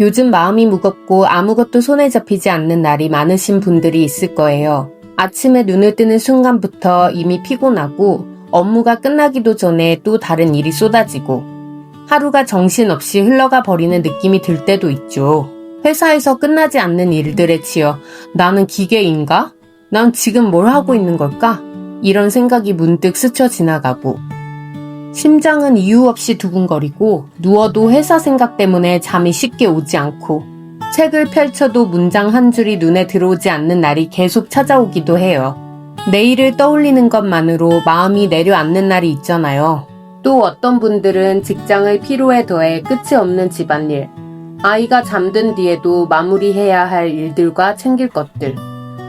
요즘 마음이 무겁고 아무것도 손에 잡히지 않는 날이 많으신 분들이 있을 거예요. 아침에 눈을 뜨는 순간부터 이미 피곤하고 업무가 끝나기도 전에 또 다른 일이 쏟아지고 하루가 정신없이 흘러가 버리는 느낌이 들 때도 있죠. 회사에서 끝나지 않는 일들에 치여 나는 기계인가? 난 지금 뭘 하고 있는 걸까? 이런 생각이 문득 스쳐 지나가고 심장은 이유 없이 두근거리고 누워도 회사 생각 때문에 잠이 쉽게 오지 않고 책을 펼쳐도 문장 한 줄이 눈에 들어오지 않는 날이 계속 찾아오기도 해요. 내일을 떠올리는 것만으로 마음이 내려앉는 날이 있잖아요. 또 어떤 분들은 직장의 피로에 더해 끝이 없는 집안일, 아이가 잠든 뒤에도 마무리해야 할 일들과 챙길 것들,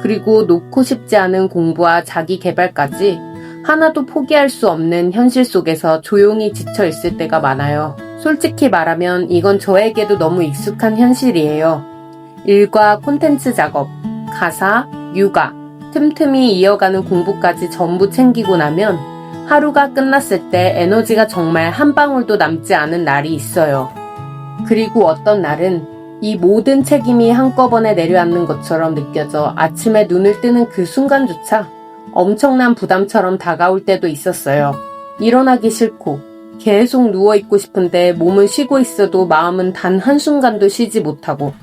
그리고 놓고 싶지 않은 공부와 자기 개발까지 하나도 포기할 수 없는 현실 속에서 조용히 지쳐 있을 때가 많아요. 솔직히 말하면 이건 저에게도 너무 익숙한 현실이에요. 일과 콘텐츠 작업, 가사, 육아, 틈틈이 이어가는 공부까지 전부 챙기고 나면 하루가 끝났을 때 에너지가 정말 한 방울도 남지 않은 날이 있어요. 그리고 어떤 날은 이 모든 책임이 한꺼번에 내려앉는 것처럼 느껴져 아침에 눈을 뜨는 그 순간조차 엄청난 부담처럼 다가올 때도 있었어요. 일어나기 싫고 계속 누워있고 싶은데 몸은 쉬고 있어도 마음은 단 한순간도 쉬지 못하고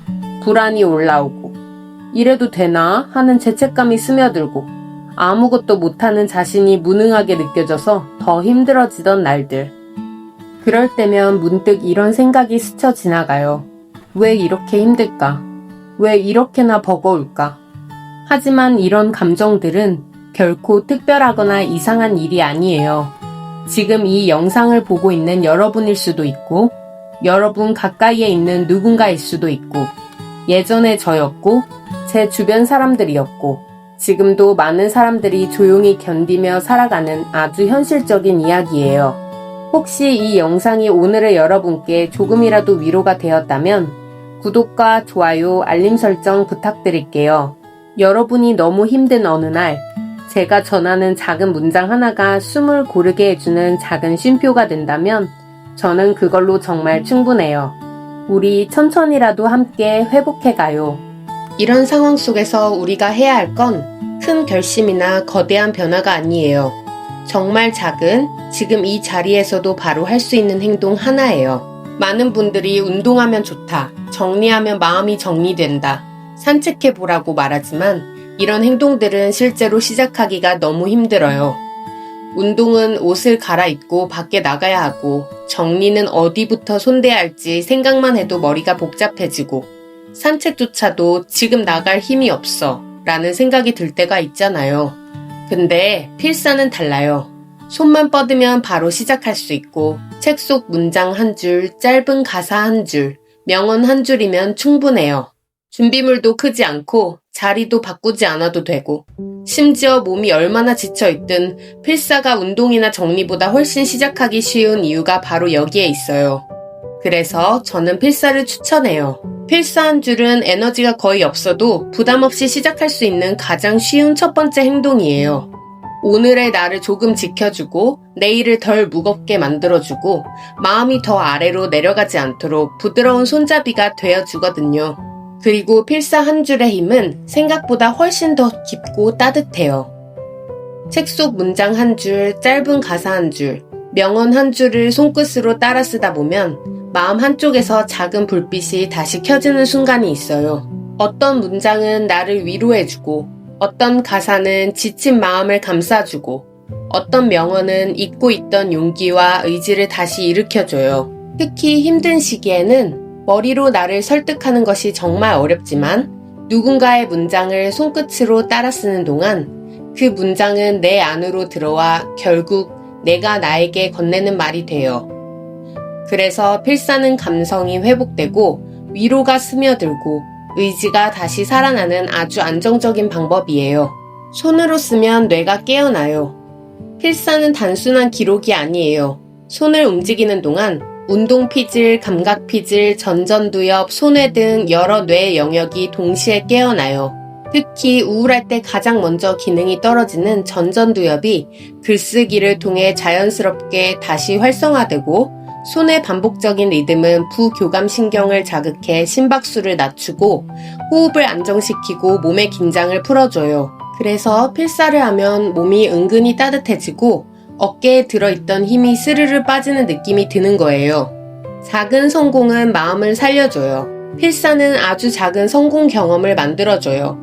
불안이 올라오고 이래도 되나 하는 죄책감이 스며들고 아무것도 못하는 자신이 무능하게 느껴져서 더 힘들어지던 날들. 그럴 때면 문득 이런 생각이 스쳐 지나가요. 왜 이렇게 힘들까? 왜 이렇게나 버거울까? 하지만 이런 감정들은 결코 특별하거나 이상한 일이 아니에요. 지금 이 영상을 보고 있는 여러분일 수도 있고, 여러분 가까이에 있는 누군가일 수도 있고, 예전에 저였고, 제 주변 사람들이었고, 지금도 많은 사람들이 조용히 견디며 살아가는 아주 현실적인 이야기예요. 혹시 이 영상이 오늘의 여러분께 조금이라도 위로가 되었다면, 구독과 좋아요, 알림 설정 부탁드릴게요. 여러분이 너무 힘든 어느 날, 제가 전하는 작은 문장 하나가 숨을 고르게 해주는 작은 쉼표가 된다면 저는 그걸로 정말 충분해요. 우리 천천히라도 함께 회복해가요. 이런 상황 속에서 우리가 해야 할 건 큰 결심이나 거대한 변화가 아니에요. 정말 작은, 지금 이 자리에서도 바로 할 수 있는 행동 하나예요. 많은 분들이 운동하면 좋다, 정리하면 마음이 정리된다, 산책해보라고 말하지만 이런 행동들은 실제로 시작하기가 너무 힘들어요. 운동은 옷을 갈아입고 밖에 나가야 하고 정리는 어디부터 손대야 할지 생각만 해도 머리가 복잡해지고 산책조차도 지금 나갈 힘이 없어 라는 생각이 들 때가 있잖아요. 근데 필사는 달라요. 손만 뻗으면 바로 시작할 수 있고 책 속 문장 한 줄, 짧은 가사 한 줄, 명언 한 줄이면 충분해요. 준비물도 크지 않고 자리도 바꾸지 않아도 되고 심지어 몸이 얼마나 지쳐있든 필사가 운동이나 정리보다 훨씬 시작하기 쉬운 이유가 바로 여기에 있어요. 그래서 저는 필사를 추천해요. 필사 한 줄은 에너지가 거의 없어도 부담 없이 시작할 수 있는 가장 쉬운 첫 번째 행동이에요. 오늘의 나를 조금 지켜주고 내일을 덜 무겁게 만들어주고 마음이 더 아래로 내려가지 않도록 부드러운 손잡이가 되어주거든요. 그리고 필사 한 줄의 힘은 생각보다 훨씬 더 깊고 따뜻해요. 책 속 문장 한 줄, 짧은 가사 한 줄, 명언 한 줄을 손끝으로 따라 쓰다 보면 마음 한쪽에서 작은 불빛이 다시 켜지는 순간이 있어요. 어떤 문장은 나를 위로해주고, 어떤 가사는 지친 마음을 감싸주고, 어떤 명언은 잊고 있던 용기와 의지를 다시 일으켜줘요. 특히 힘든 시기에는 머리로 나를 설득하는 것이 정말 어렵지만 누군가의 문장을 손끝으로 따라 쓰는 동안 그 문장은 내 안으로 들어와 결국 내가 나에게 건네는 말이 돼요. 그래서 필사는 감성이 회복되고 위로가 스며들고 의지가 다시 살아나는 아주 안정적인 방법이에요. 손으로 쓰면 뇌가 깨어나요. 필사는 단순한 기록이 아니에요. 손을 움직이는 동안 운동 피질, 감각 피질, 전전두엽, 손해 등 여러 뇌 영역이 동시에 깨어나요. 특히 우울할 때 가장 먼저 기능이 떨어지는 전전두엽이 글쓰기를 통해 자연스럽게 다시 활성화되고 손의 반복적인 리듬은 부교감신경을 자극해 심박수를 낮추고 호흡을 안정시키고 몸의 긴장을 풀어줘요. 그래서 필사를 하면 몸이 은근히 따뜻해지고 어깨에 들어있던 힘이 스르르 빠지는 느낌이 드는 거예요. 작은 성공은 마음을 살려줘요. 필사는 아주 작은 성공 경험을 만들어줘요.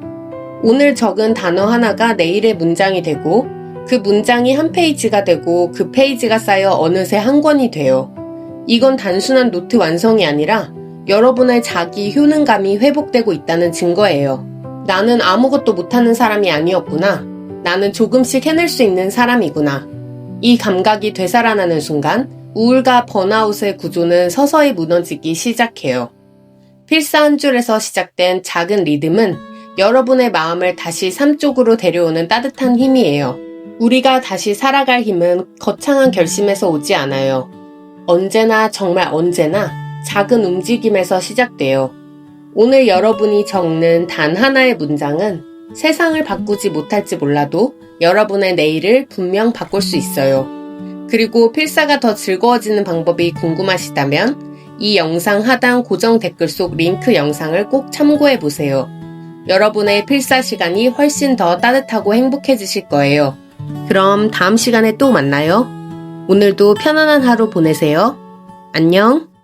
오늘 적은 단어 하나가 내일의 문장이 되고 그 문장이 한 페이지가 되고 그 페이지가 쌓여 어느새 한 권이 돼요. 이건 단순한 노트 완성이 아니라 여러분의 자기 효능감이 회복되고 있다는 증거예요. 나는 아무것도 못하는 사람이 아니었구나. 나는 조금씩 해낼 수 있는 사람이구나. 이 감각이 되살아나는 순간 우울과 번아웃의 구조는 서서히 무너지기 시작해요. 필사 한 줄에서 시작된 작은 리듬은 여러분의 마음을 다시 삶 쪽으로 데려오는 따뜻한 힘이에요. 우리가 다시 살아갈 힘은 거창한 결심에서 오지 않아요. 언제나 정말 언제나 작은 움직임에서 시작돼요. 오늘 여러분이 적는 단 하나의 문장은 세상을 바꾸지 못할지 몰라도 여러분의 내일을 분명 바꿀 수 있어요. 그리고 필사가 더 즐거워지는 방법이 궁금하시다면 이 영상 하단 고정 댓글 속 링크 영상을 꼭 참고해 보세요. 여러분의 필사 시간이 훨씬 더 따뜻하고 행복해지실 거예요. 그럼 다음 시간에 또 만나요. 오늘도 편안한 하루 보내세요. 안녕.